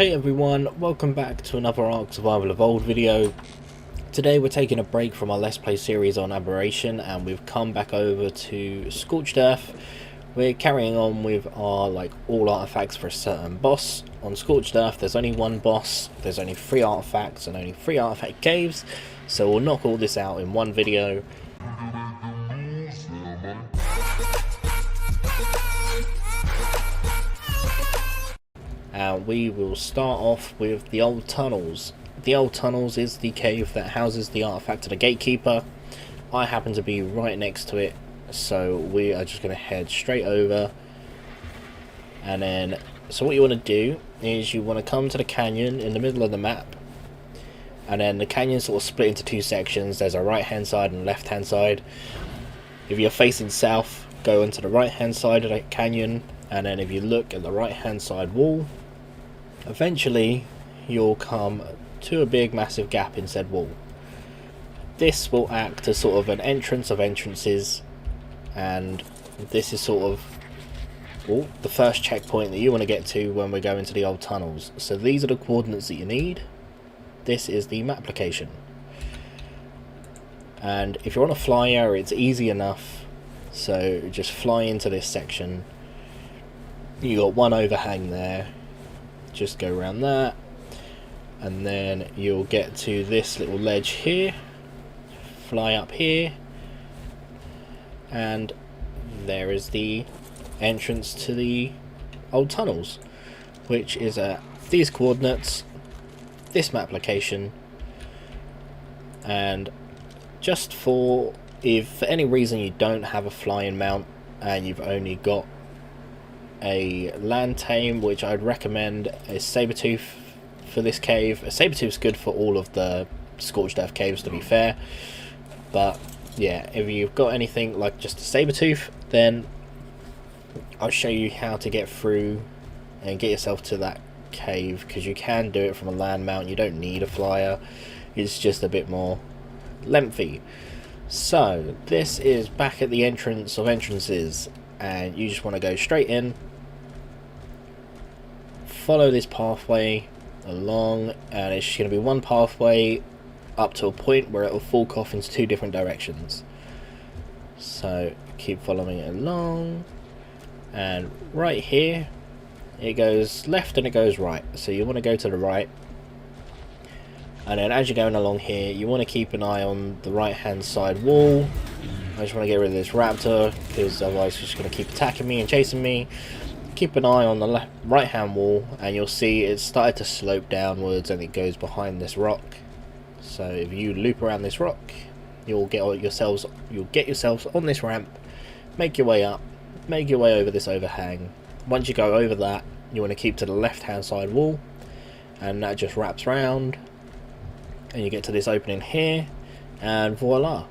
Hey everyone, welcome back to another ARK Survival Evolved video. Today we're taking a break from our Let's Play series on Aberration and we've come back over to Scorched Earth. We're carrying on with our all artifacts for a certain boss. On Scorched Earth there's only one boss, there's only 3 artifacts and only 3 artifact caves, so we'll knock all this out in one video. And we will start off with the Old Tunnels. The Old Tunnels is the cave that houses the artifact of the Gatekeeper. I happen to be right next to it, so we are just going to head straight over. And then, so what you want to do is you want to come to the canyon in the middle of the map. And then the canyon sort of split into 2 sections. There's a right hand side and left hand side. If you're facing south, go into the right hand side of the canyon. And then if you look at the right hand side wall, eventually you'll come to a big massive gap in said wall. This will act as sort of an entrance of entrances, and this is sort of the first checkpoint that you want to get to when we're going to the Old Tunnels. So these are the coordinates that you need. This is the map location, and if you're on a flyer it's easy enough, so just fly into this section. You got one overhang there, just go around that, and then you'll get to this little ledge here, fly up here, and there is the entrance to the Old Tunnels, which is at these coordinates, this map location. And just for, if for any reason you don't have a flying mount and you've only got a land tame, which I'd recommend a Sabertooth for this cave. A Sabertooth's good for all of the Scorched Earth caves, to be fair, but yeah, if you've got anything like just a Sabertooth, then I'll show you how to get through and get yourself to that cave, because you can do it from a land mount. You don't need a flyer, it's just a bit more lengthy. So this is back at the entrance of entrances, and you just want to go straight in, follow this pathway along, and it's just going to be one pathway up to a point where it will fork off into 2 different directions. So keep following it along, and right here it goes left and it goes right, so you want to go to the right. And then as you're going along here, you want to keep an eye on the right hand side wall. I just want to get rid of this raptor, because otherwise it's just going to keep attacking me and chasing me. Keep an eye on the right hand wall, and you'll see it's started to slope downwards and it goes behind this rock. So if you loop around this rock, you'll get yourselves on this ramp, make your way up, make your way over this overhang. Once you go over that, you want to keep to the left hand side wall, and that just wraps round and you get to this opening here, and voila,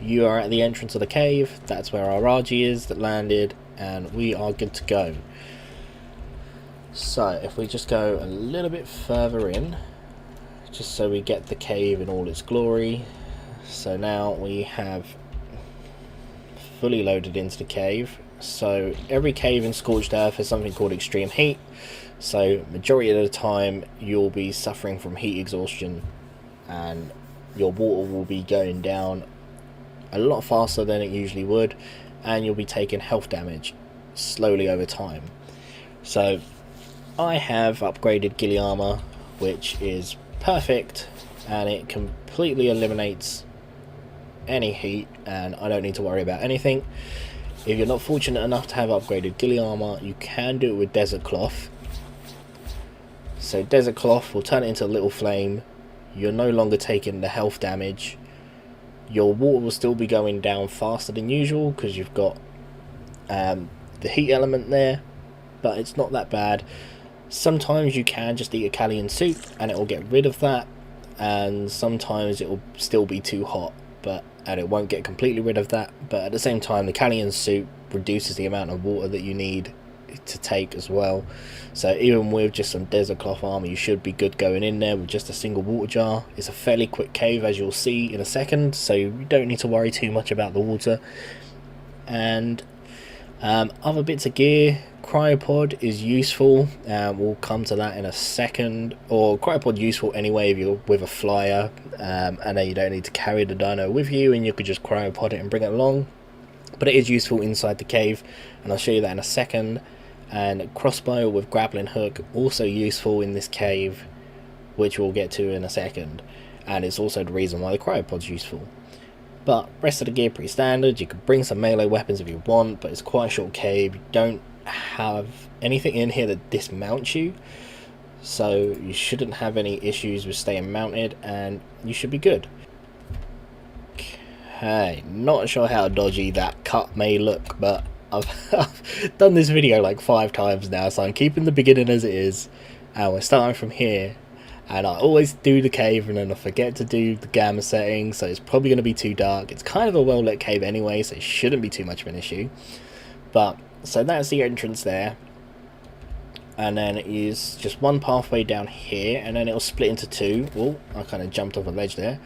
you are at the entrance of the cave. That's where our Raji is that landed, and we are good to go. So if we just go a little bit further in, just so we get the cave in all its glory. So now we have fully loaded into the cave. So every cave in Scorched Earth has something called extreme heat, so majority of the time you'll be suffering from heat exhaustion, and your water will be going down a lot faster than it usually would, and you'll be taking health damage slowly over time. So I have upgraded ghillie armor, which is perfect, and it completely eliminates any heat, and I don't need to worry about anything. If you're not fortunate enough to have upgraded ghillie armor, you can do it with desert cloth. So desert cloth will turn it into a little flame. You're no longer taking the health damage. Your water will still be going down faster than usual because you've got the heat element there, but it's not that bad. Sometimes you can just eat a Callian soup and it will get rid of that, and sometimes it will still be too hot, and it won't get completely rid of that. But at the same time, the Callian soup reduces the amount of water that you need to take as well. So even with just some desert cloth armor, you should be good going in there with just a single water jar. It's a fairly quick cave, as you'll see in a second, so you don't need to worry too much about the water. And Other bits of gear, cryopod is useful. We'll come to that in a second. Or cryopod useful anyway if you're with a flyer, and then you don't need to carry the dino with you, and you could just cryopod it and bring it along. But it is useful inside the cave, and I'll show you that in a second. And crossbow with grappling hook, also useful in this cave, which we'll get to in a second. And it's also the reason why the cryopod's useful. But rest of the gear pretty standard. You can bring some melee weapons if you want, but it's quite a short cave. You don't have anything in here that dismounts you, so you shouldn't have any issues with staying mounted, and you should be good. Okay, not sure how dodgy that cut may look, but I've done this video like 5 times now, so I'm keeping the beginning as it is, and we're starting from here. And I always do the cave and then I forget to do the gamma setting, so it's probably going to be too dark. It's kind of a well lit cave anyway, so it shouldn't be too much of an issue. But so that's the entrance there, and then it is just one pathway down here, and then it'll split into 2. Oh, I kind of jumped off a ledge there.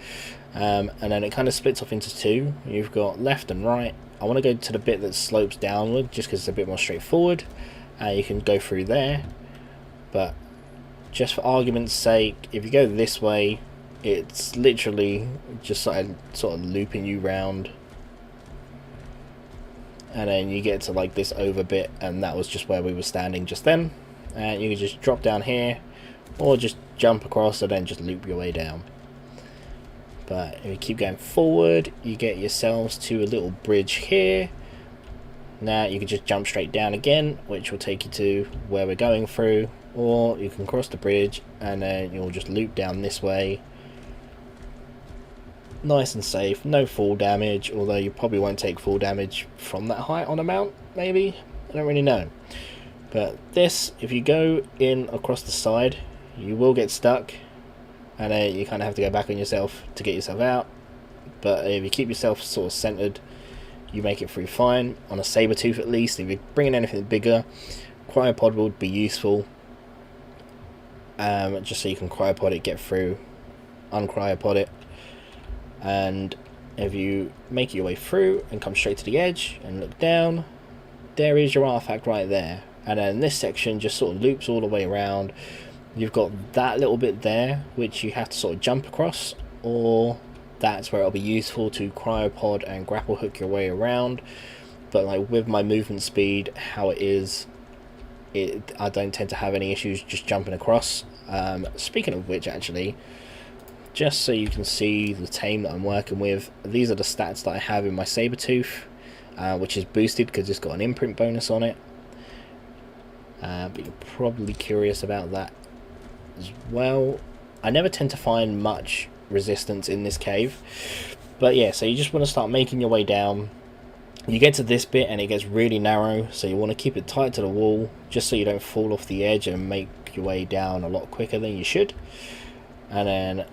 And then it kind of splits off into 2. You've got left and right. I want to go to the bit that slopes downward just because it's a bit more straightforward. You can go through there, but just for argument's sake, if you go this way, it's literally just sort of looping you round, and then you get to like this over bit, and that was just where we were standing just then. And you can just drop down here, or just jump across and then just loop your way down. But if you keep going forward, you get yourselves to a little bridge here. Now you can just jump straight down again, which will take you to where we're going through. Or you can cross the bridge and then you'll just loop down this way. Nice and safe, no fall damage, although you probably won't take fall damage from that height on a mount, maybe? I don't really know. But this, if you go in across the side, you will get stuck, and then you kind of have to go back on yourself to get yourself out. But if you keep yourself sort of centered, you make it through fine, on a saber tooth at least. If you're bringing anything bigger, cryopod would be useful. Just so you can cryopod it, get through, uncryopod it, and if you make your way through and come straight to the edge and look down, there is your artifact right there. And then this section just sort of loops all the way around. You've got that little bit there which you have to sort of jump across, or that's where it'll be useful to cryopod and grapple hook your way around. But like with my movement speed, how it is, I don't tend to have any issues just jumping across. Speaking of which, actually, just so you can see the tame that I'm working with, these are the stats that I have in my Sabertooth, which is boosted because it's got an imprint bonus on it. But you're probably curious about that as well. I never tend to find much resistance in this cave, but yeah, so you just want to start making your way down. You get to this bit and it gets really narrow, so you want to keep it tight to the wall just so you don't fall off the edge and make your way down a lot quicker than you should. And then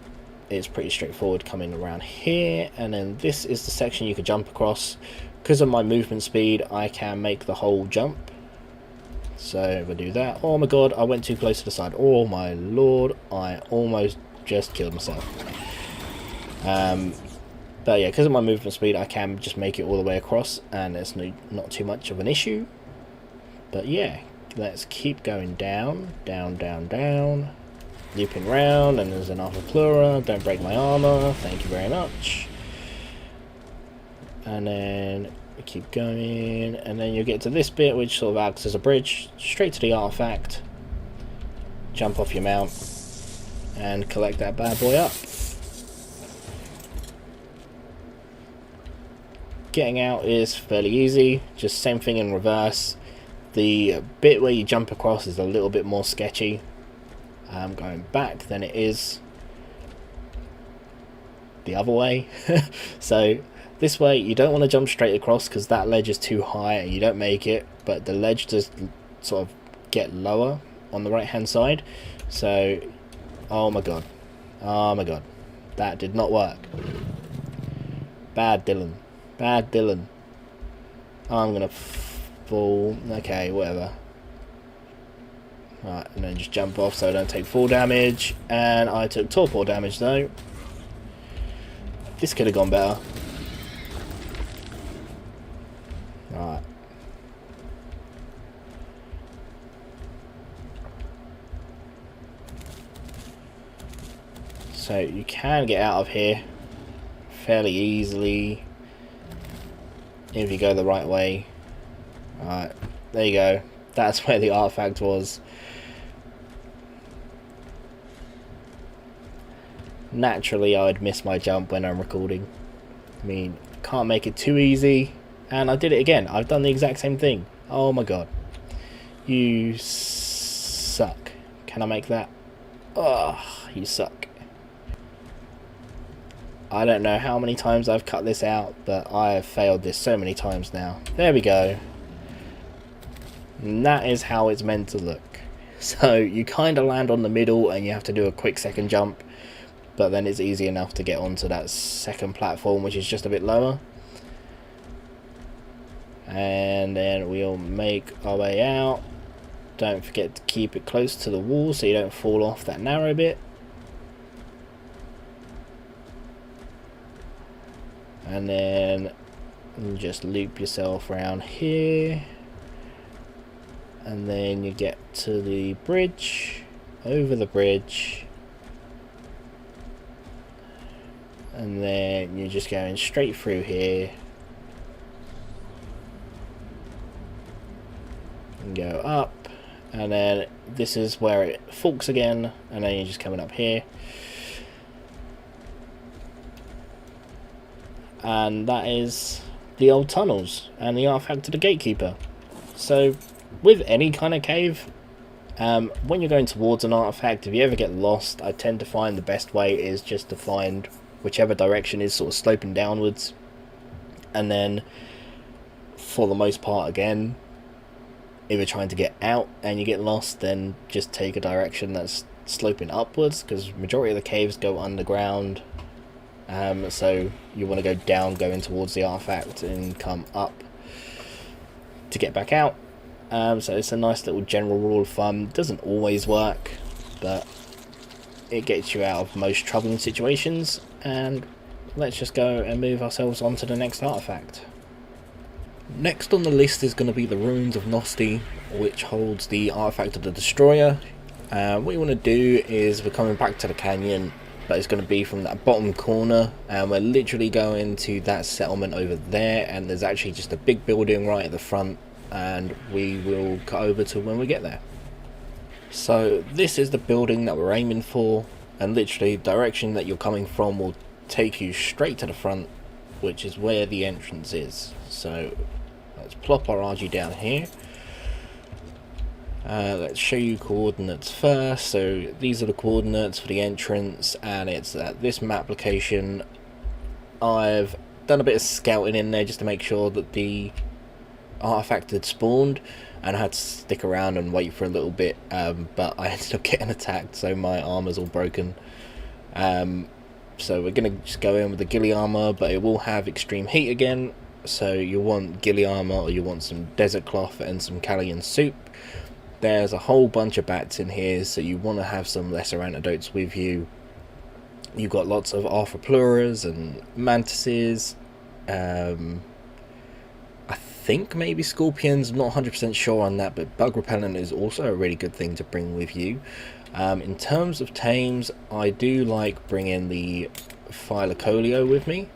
it's pretty straightforward coming around here, and then this is the section you can jump across. Because of my movement speed, I can make the whole jump. So if I do that, oh my god, I went too close to the side. Oh my lord, I almost just killed myself. But yeah, because of my movement speed, I can just make it all the way across, and it's not too much of an issue. But yeah, let's keep going down, down, down, down, looping round, and there's an Alpha Plura. Don't break my armor, thank you very much. And then we keep going, and then you'll get to this bit, which sort of acts as a bridge straight to the artifact. Jump off your mount and collect that bad boy up. Getting out is fairly easy, just same thing in reverse. The bit where you jump across is a little bit more sketchy going back than it is the other way. So this way you don't want to jump straight across because that ledge is too high and you don't make it, but the ledge does sort of get lower on the right hand side. So oh my god, that did not work. Bad Dylan. Bad Dylan. I'm gonna fall. Okay, whatever. Alright, and then just jump off so I don't take fall damage. And I took torpor damage though. This could have gone better. Alright. So you can get out of here fairly easily if you go the right way. Alright, there you go. That's where the artifact was. Naturally, I would miss my jump when I'm recording. I mean, can't make it too easy. And I did it again. I've done the exact same thing. Oh my god. You suck. Can I make that? Oh, you suck. I don't know how many times I've cut this out, but I have failed this so many times now. There we go. And that is how it's meant to look. So you kind of land on the middle and you have to do a quick second jump, but then it's easy enough to get onto that second platform, which is just a bit lower. And then we'll make our way out. Don't forget to keep it close to the wall so you don't fall off that narrow bit. And then just loop yourself around here. And then you get to the bridge, over the bridge. And then you're just going straight through here. And go up. And then this is where it forks again. And then you're just coming up here. And that is the old tunnels and the artifact of the Gatekeeper. So with any kind of cave, when you're going towards an artifact, if you ever get lost, I tend to find the best way is just to find whichever direction is sort of sloping downwards, and then for the most part, again, if you're trying to get out and you get lost, then just take a direction that's sloping upwards, because majority of the caves go underground. So you want to go down, going towards the artifact, and come up to get back out. So it's a nice little general rule of thumb. Doesn't always work, but it gets you out of most troubling situations. And let's just go and move ourselves on to the next artifact. Next on the list is going to be the Ruins of Nosti, which holds the artifact of the Destroyer. What you want to do is we're coming back to the canyon, but it's going to be from that bottom corner, and we're literally going to that settlement over there, and there's actually just a big building right at the front, and we will cut over to when we get there. So this is the building that we're aiming for, and literally the direction that you're coming from will take you straight to the front, which is where the entrance is. So let's plop our RG down here. Let's show you coordinates first. So these are the coordinates for the entrance, and it's at this map location. I've done a bit of scouting in there just to make sure that the artifact had spawned, and I had to stick around and wait for a little bit, but I ended up getting attacked, so my armor's all broken. So we're going to just go in with the ghillie armor, but it will have extreme heat again, so you want ghillie armor, or you want some desert cloth and some Callian soup. There's a whole bunch of bats in here, so you want to have some lesser antidotes with you. You've got lots of arthropluras and mantises. I think maybe scorpions, I'm not 100% sure on that, but bug repellent is also a really good thing to bring with you. In terms of tames, I do like bringing the Phylocolio with me.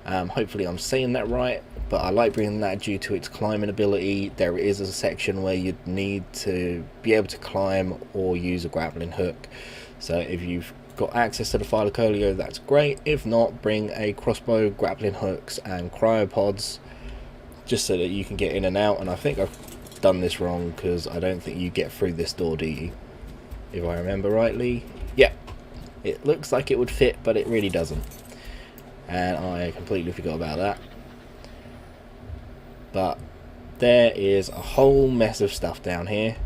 Hopefully I'm saying that right, but I like bringing that due to its climbing ability. There is a section where you'd need to be able to climb or use a grappling hook. So if you've got access to the Phylocolio, that's great. If not, bring a crossbow, grappling hooks and cryopods, just so that you can get in and out. And I think I've done this wrong, because I don't think you get through this door, do you? If I remember rightly. Yeah, it looks like it would fit, but it really doesn't. And I completely forgot about that. But there is a whole mess of stuff down here,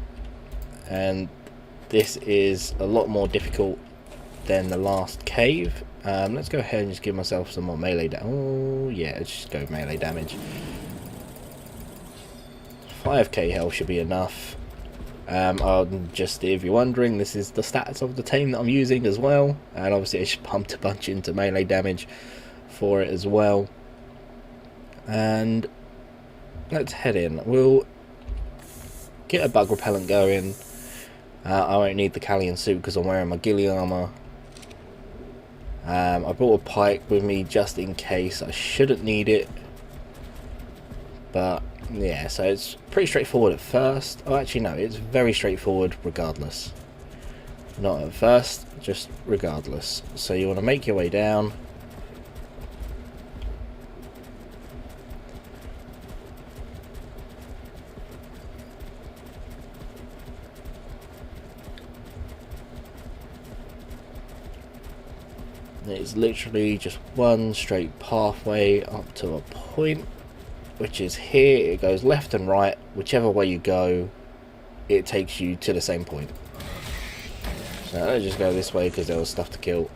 and this is a lot more difficult than the last cave. Let's go ahead and just give myself some more melee damage. Oh yeah, let's just go melee damage. 5k health should be enough. Just if you're wondering, this is the stats of the team that I'm using as well, and obviously I just pumped a bunch into melee damage for it as well. And let's head in. We'll get a bug repellent going. I won't need the Callian suit because I'm wearing my ghillie armor. I brought a pike with me just in case. I shouldn't need it, but yeah, so it's pretty straightforward at first. Oh, actually no, it's very straightforward regardless. Not at first, just regardless. So you want to make your way down. It's literally just one straight pathway up to a point, which is here. It goes left and right. Whichever way you go, it takes you to the same point. So let's just go this way because there was stuff to kill,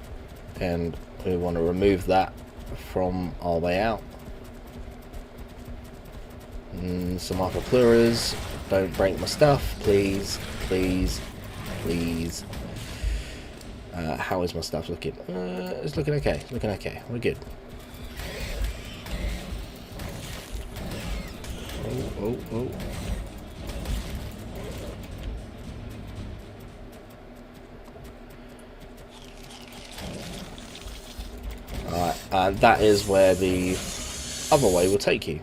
and we want to remove that from our way out. Some Arcopluras. Don't break my stuff, please, please, please. How is my stuff looking? It's looking okay. It's looking okay. We're good. Oh. Alright, that is where the other way will take you.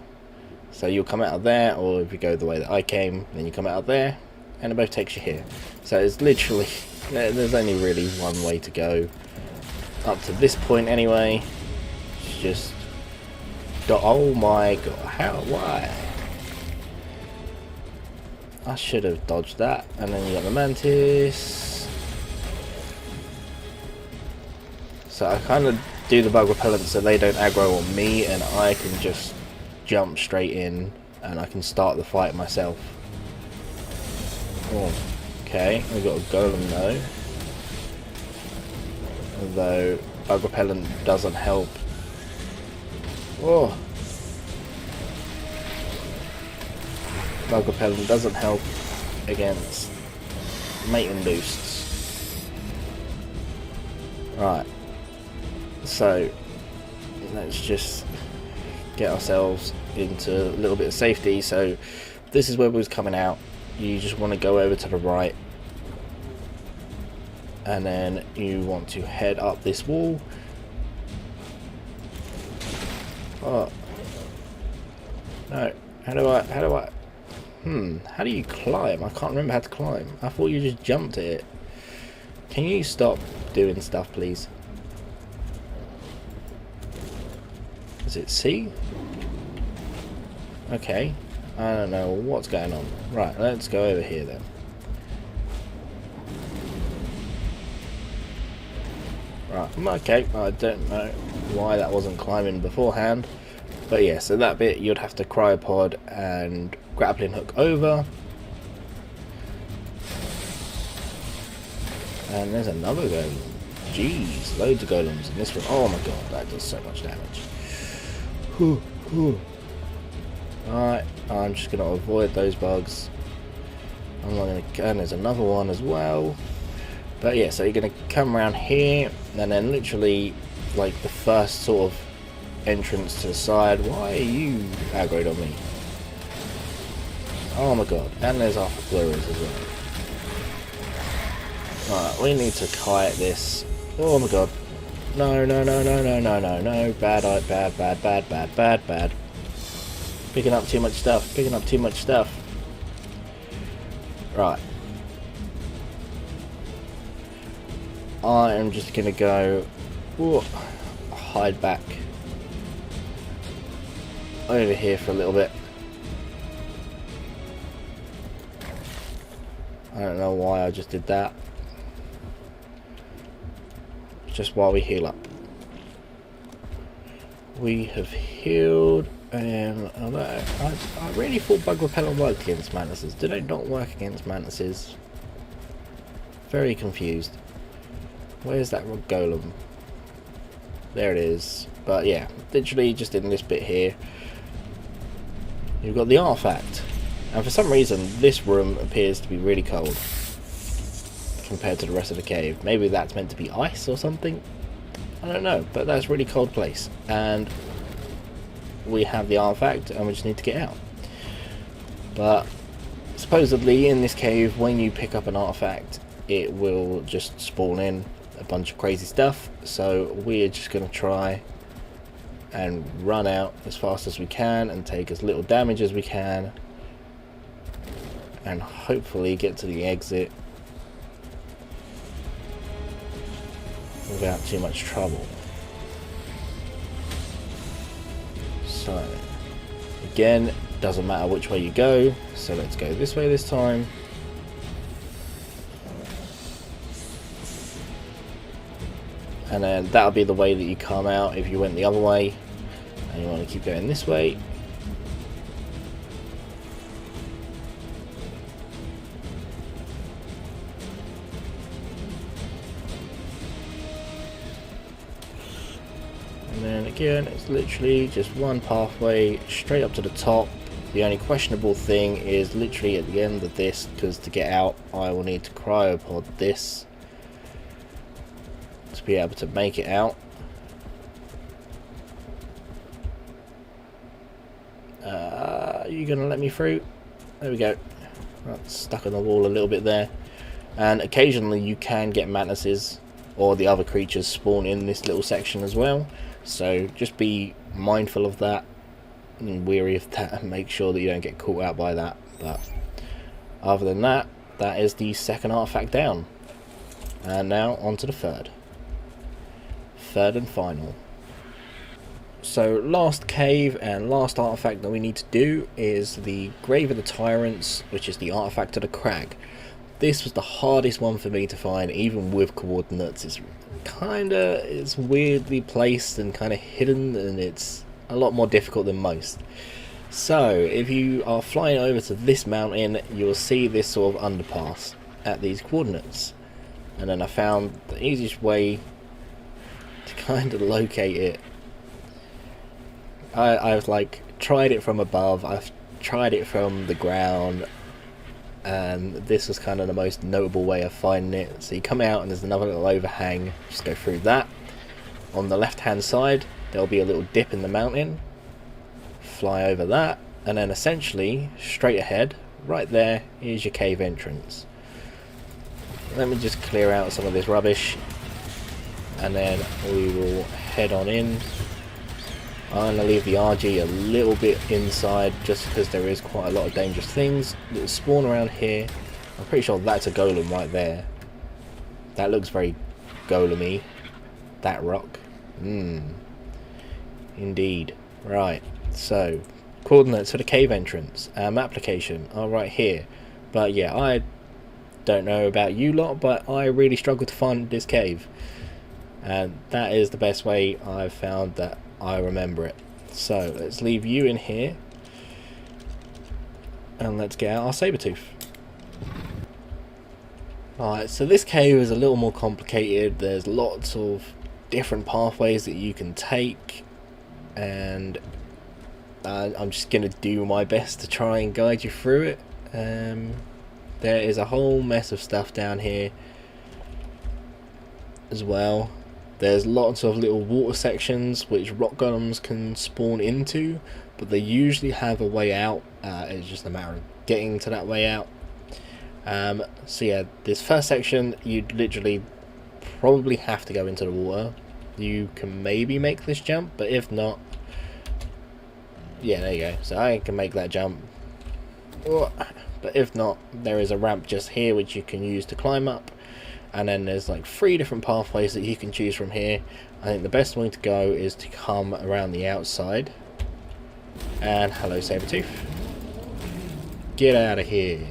So you'll come out of there, or if you go the way that I came, then you come out of there, and it both takes you here. So it's literally, there's only really one way to go. Up to this point anyway. It's just, oh my god, how, why? I should have dodged that. And then you got the Mantis. So I kind of do the bug repellent so they don't aggro on me, and I can just jump straight in and I can start the fight myself. Oh, okay, we got a golem though. Although bug repellent doesn't help. Oh, bug repellent doesn't help against mating boosts. Right. So let's just get ourselves into a little bit of safety. So this is where we was coming out. You just want to go over to the right, and then you want to head up this wall. Oh no, how do I how do you climb? I can't remember how to climb. I thought you just jumped at it. Can you stop doing stuff, please? Is it C? Okay. I don't know what's going on. Right, let's go over here then. Right, okay. I don't know why that wasn't climbing beforehand. But yeah, so that bit you'd have to cryopod and grappling hook over. And there's another golem. Jeez, loads of golems in this one. Oh my god, that does so much damage. Alright, I'm just going to avoid those bugs. I'm not going to, and there's another one as well. But yeah, so you're going to come around here, and then literally, like the first sort of entrance to the side. Why are you aggroed on me? Oh my god, and there's Arcopluras as well. Alright, we need to kite this. Oh my god. No. Bad. Picking up too much stuff. Right. I am just gonna go hide back over here for a little bit. I don't know why I just did that. Just while we heal up. We have healed, and I really thought bug repellent worked against mantises. Did it not work against mantises? Very confused. Where's that golem? There it is. But yeah, literally just in this bit here, you've got the artifact, and for some reason this room appears to be really cold compared to the rest of the cave. Maybe that's meant to be ice or something, I don't know, but that's a really cold place, and we have the artifact and we just need to get out. But supposedly in this cave, when you pick up an artifact, it will just spawn in a bunch of crazy stuff, so we're just going to try and run out as fast as we can and take as little damage as we can and hopefully get to the exit without too much trouble. So again, doesn't matter which way you go, so let's go this way this time. And then that'll be the way that you come out if you went the other way and you want to keep going this way. And then again, it's literally just one pathway straight up to the top. The only questionable thing is literally at the end of this, because to get out I will need to cryopod this to be able to make it out. Are you gonna let me through? There we go. That's stuck on the wall a little bit there. And occasionally you can get mantises or the other creatures spawn in this little section as well, so just be mindful of that and weary of that and make sure that you don't get caught out by that. But other than that, that is the second artifact down. And now on to the third and final. So last cave and last artifact that we need to do is the Grave of the Tyrants, which is the artifact of the Crag. This was the hardest one for me to find, even with coordinates. It's weirdly placed and kind of hidden, and it's a lot more difficult than most. So if you are flying over to this mountain, you'll see this sort of underpass at these coordinates, and then I found the easiest way to kind of locate it. I've like tried it from above, I've tried it from the ground, and this was kind of the most notable way of finding it. So you come out and there's another little overhang, just go through that. On the left hand side there'll be a little dip in the mountain, fly over that, and then essentially straight ahead right there is your cave entrance. Let me just clear out some of this rubbish and then we will head on in. I'm going to leave the RG a little bit inside just because there is quite a lot of dangerous things that spawn around here. I'm pretty sure that's a golem right there. That looks very golem-y. That rock. Indeed. Right, so coordinates for the cave entrance. Map location are right here. But yeah, I don't know about you lot, but I really struggle to find this cave. And that is the best way I've found that I remember it. So let's leave you in here and let's get out our saber-tooth. Alright, so this cave is a little more complicated. There's lots of different pathways that you can take, and I'm just going to do my best to try and guide you through it. There is a whole mess of stuff down here as well. There's lots of little water sections which rock golems can spawn into, but they usually have a way out. It's just a matter of getting to that way out. So yeah, this first section you'd literally probably have to go into the water. You can maybe make this jump, but if not, yeah, there you go. So I can make that jump, but if not, there is a ramp just here which you can use to climb up. And then there's like 3 different pathways that you can choose from here. I think the best way to go is to come around the outside. And hello Sabertooth, get out of here.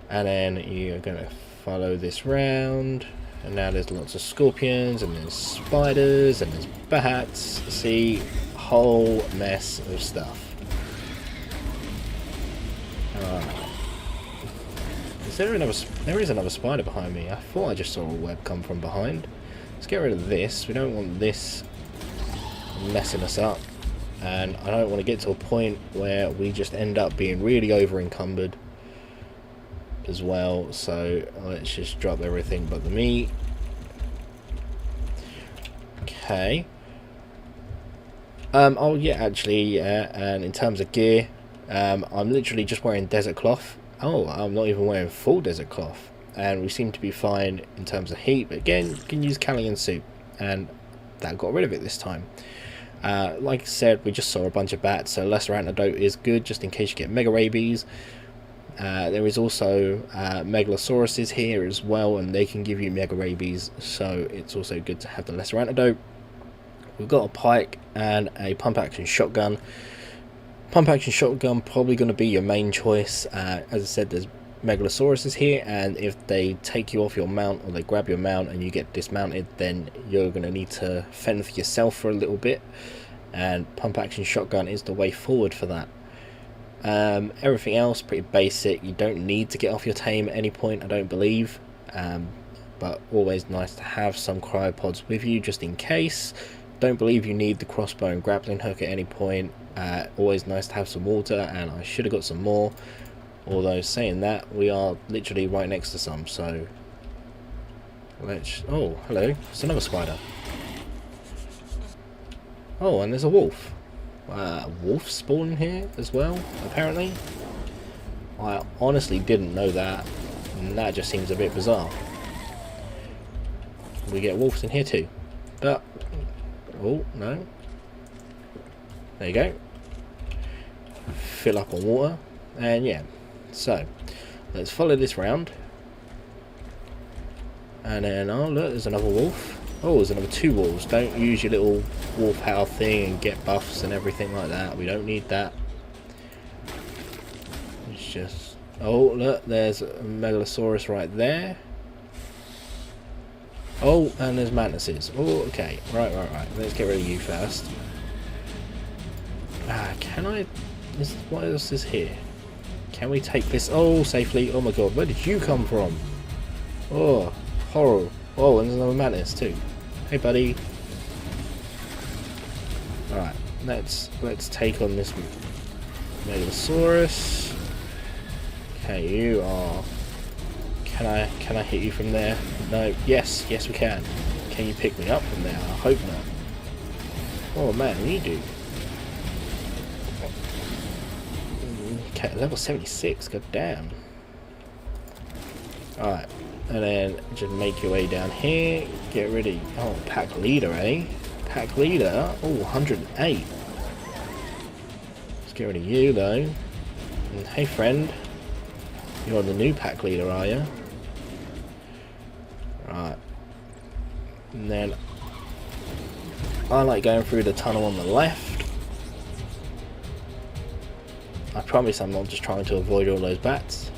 And then you're going to follow this round, and now there's lots of scorpions and there's spiders and there's bats. See, a whole mess of stuff. There is another spider behind me. I thought I just saw a web come from behind. Let's get rid of this. We don't want this messing us up, and I don't want to get to a point where we just end up being really over encumbered as well. So let's just drop everything but the meat. Okay. Oh yeah, actually, and in terms of gear, I'm literally just wearing desert cloth. Oh, I'm not even wearing full desert cloth. and we seem to be fine in terms of heat, but again, you can use Callian soup, and that got rid of it this time. Like I said, we just saw a bunch of bats, so lesser antidote is good just in case you get mega rabies. There is also megalosauruses here as well, and they can give you mega rabies, so it's also good to have the lesser antidote. We've got a pike and a pump action shotgun. Pump action shotgun probably going to be your main choice. As I said, there's megalosauruses here, and if they take you off your mount or they grab your mount and you get dismounted, then you're going to need to fend for yourself for a little bit, and pump action shotgun is the way forward for that. Everything else pretty basic. You don't need to get off your tame at any point, I don't believe, but always nice to have some cryopods with you just in case. Don't believe you need the crossbow and grappling hook at any point. Always nice to have some water, and I should have got some more, although saying that, we are literally right next to some, so let's... oh, hello, it's another spider. Oh, and there's a wolf. Wolf spawn here as well, apparently. I honestly didn't know that, and that just seems a bit bizarre. We get wolves in here too, but... oh, no. There you go. Fill up on water, and yeah. So, let's follow this round. And then, oh look, there's another wolf. Oh, there's another 2 wolves. Don't use your little wolf howl thing and get buffs and everything like that. We don't need that. It's just... oh, look, there's a megalosaurus right there. Oh, and there's mantises. Oh, okay. Right. Let's get rid of you first. Can I... what else is here? Can we take this... oh, safely? Oh my god, where did you come from? Oh, horror. Oh, and there's another mantis too. Hey, buddy. Alright, let's take on this megalosaurus. Okay, you are... can I hit you from there? No. Yes we can. Can you pick me up from there? I hope not. Oh man, you do. Okay, level 76, god damn. Alright, and then just make your way down here, get rid of... oh, pack leader, eh? Pack leader? Oh, 108. Let's get rid of you, though. And, hey, friend. You're the new pack leader, are you? Right. And then... I like going through the tunnel on the left. I promise I'm not just trying to avoid all those bats.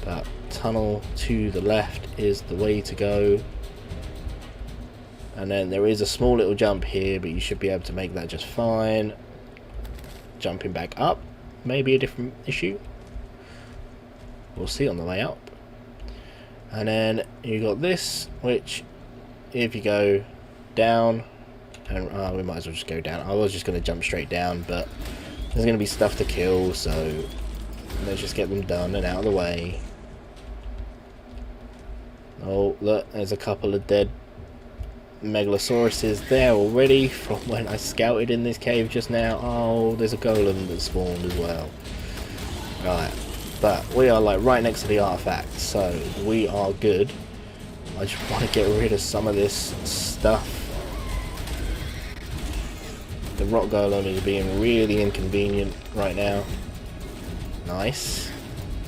But tunnel to the left is the way to go. And then there is a small little jump here, but you should be able to make that just fine. Jumping back up, maybe a different issue. We'll see on the way up. And then you got this, which if you go down, and we might as well just go down. I was just going to jump straight down, but there's going to be stuff to kill, so let's just get them done and out of the way. Oh, look, there's a couple of dead megalosauruses there already from when I scouted in this cave just now. Oh, there's a golem that spawned as well. Right, but we are like right next to the artifact, so we are good. I just want to get rid of some of this stuff. The rock golem is being really inconvenient right now. Nice.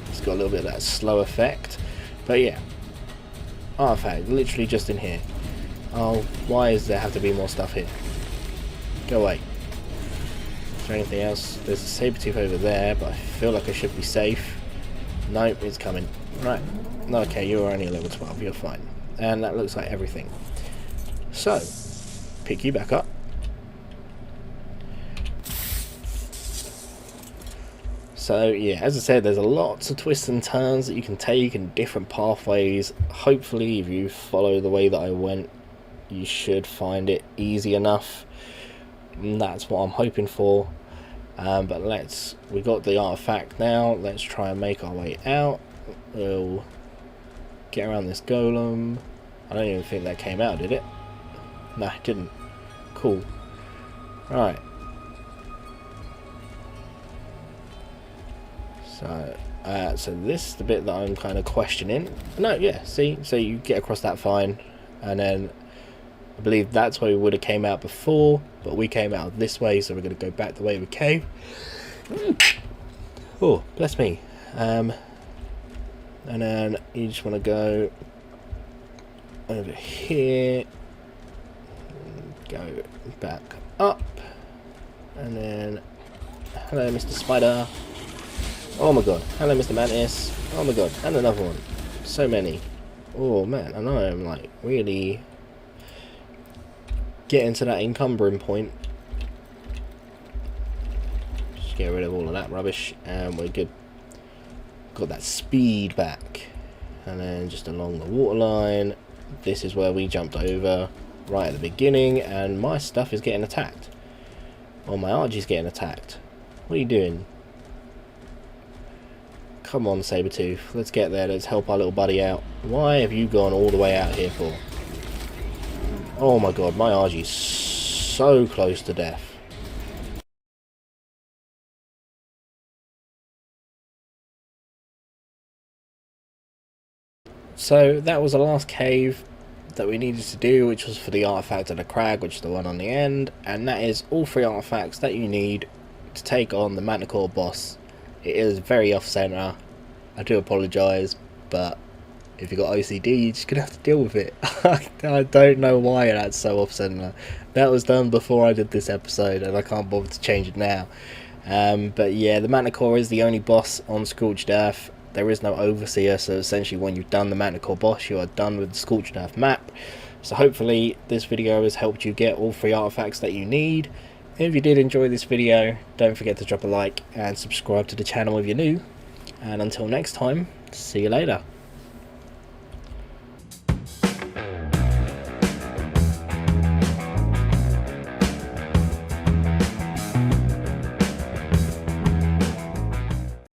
It's got a little bit of that slow effect. But yeah. Artifact, literally just in here. Oh, why does there have to be more stuff here? Go away. Is there anything else? There's a saber-tooth over there, but I feel like I should be safe. Nope, it's coming. Right. Okay, you're only a level 12, you're fine. And that looks like everything. So, pick you back up. So yeah, as I said, there's lots of twists and turns that you can take and different pathways. Hopefully if you follow the way that I went, you should find it easy enough. And that's what I'm hoping for. But we got the artifact now, let's try and make our way out. We'll get around this golem. I don't even think that came out, did it? No, it didn't. Cool. Right. So, So this is the bit that I'm kind of questioning. No, yeah, see, so you get across that fine, and then I believe that's where we would have came out before, but we came out this way, so we're going to go back the way we came. Oh, bless me. And then you just want to go over here, go back up, and then hello Mr. Spider. Oh my god, hello Mr. Mantis. Oh my god, and another one. So many. Oh man, I know I'm like really getting to that encumbering point. Just get rid of all of that rubbish and we're good. Got that speed back. And then just along the waterline, this is where we jumped over right at the beginning, and my stuff is getting attacked. Well, my Argy's getting attacked. What are you doing? Come on, Sabretooth. Let's get there. Let's help our little buddy out. Why have you gone all the way out here for? Oh my god, my Argy's so close to death. So that was the last cave that we needed to do, which was for the artifact of the Crag, which is the one on the end, and that is all 3 artifacts that you need to take on the Manticore boss. It is very off-center. I do apologise, but if you've got OCD, you're just going to have to deal with it. I don't know why that's so off-center. That was done before I did this episode, and I can't bother to change it now. But yeah, the Manticore is the only boss on Scorched Earth. There is no Overseer, so essentially when you've done the Manticore boss, you are done with the Scorched Earth map. So hopefully this video has helped you get all 3 artifacts that you need. If you did enjoy this video, don't forget to drop a like and subscribe to the channel if you're new. And until next time, see you later.